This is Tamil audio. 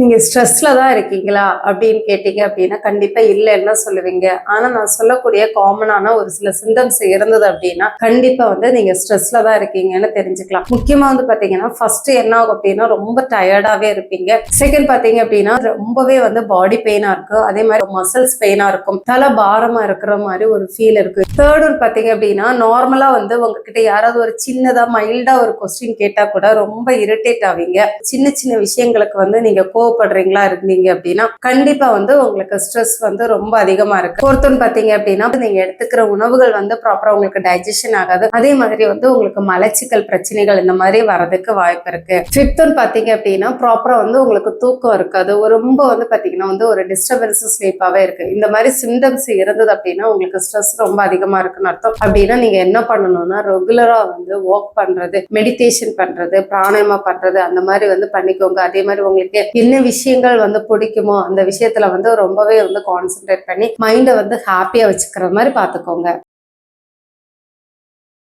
நீங்க ஸ்ட்ரெஸ்ல தான் இருக்கீங்களா அப்படின்னு கேட்டீங்க அப்படின்னா கண்டிப்பா இல்லைன்னு தான் சொல்லுவீங்க. ஆனா நான் சொல்லக்கூடிய காமனான ஒரு சில சிம்டம்ஸ் இருந்தது அப்படின்னா கண்டிப்பா வந்து நீங்க ஸ்ட்ரெஸ்ல தான் இருக்கீங்கன்னு தெரிஞ்சுக்கலாம். முக்கியமா வந்து பாத்தீங்கன்னா ஃபர்ஸ்ட் என்ன ஆகும் அப்படின்னா ரொம்ப டயர்டாவே இருப்பீங்க. செகண்ட் பாத்தீங்க அப்படின்னா ரொம்பவே வந்து பாடி பெயினா இருக்கும். அதே மாதிரி மசில்ஸ் பெயினா இருக்கும். தலை பாரமா இருக்கிற மாதிரி ஒரு ஃபீல் இருக்கு. தேர்ட் ஒன் பாத்தீங்க அப்படின்னா நார்மலா வந்து உங்ககிட்ட யாராவது ஒரு சின்னதா மைல்டா ஒரு கொஸ்டின் கேட்டா கூட ரொம்ப இரிட்டேட் ஆவீங்க. சின்ன சின்ன விஷயங்களுக்கு வந்து நீங்க கோவப்படுறீங்களா இருந்தீங்க அப்படின்னா கண்டிப்பா வந்து உங்களுக்கு ஸ்ட்ரெஸ் வந்து ரொம்ப அதிகமா இருக்கு. ஃபோர்த் ஒன் பாத்தீங்க அப்படின்னா நீங்க எடுத்துக்கிற உணவுகள் வந்து ப்ராப்பரா உங்களுக்கு டைஜஷன் ஆகாது. அதே மாதிரி வந்து உங்களுக்கு மலச்சிக்கல் பிரச்சனைகள் இந்த மாதிரி வரதுக்கு வாய்ப்பு இருக்கு. ஃபிஃப்த் ஒன் பாத்தீங்க அப்படின்னா ப்ராப்பரா வந்து உங்களுக்கு தூக்கம் இருக்காது. ரொம்ப வந்து பாத்தீங்கன்னா வந்து ஒரு டிஸ்டர்பன்ஸ் ஸ்லீப்பாவே இருக்கு. இந்த மாதிரி சிம்டம்ஸ் இருந்தது அப்படின்னா உங்களுக்கு ஸ்ட்ரெஸ் ரொம்ப அதிகமா இருக்குன்னு அர்த்தம். அப்படின்னா நீங்க என்ன பண்ணணும்னா ரெகுலரா வந்து வாக் பண்றது, மெடிடேஷன் பண்றது, பிராணாயாமா பண்றது அந்த மாதிரி வந்து பண்ணிக்கோங்க. அதே மாதிரி உங்களுக்கு என்ன விஷயங்கள் வந்து பிடிக்குமோ அந்த விஷயத்துல வந்து ரொம்பவே வந்து கான்சென்ட்ரேட் பண்ணி மைண்டை வந்து ஹாப்பியா வச்சுக்கிற மாதிரி பாத்துக்கோங்க.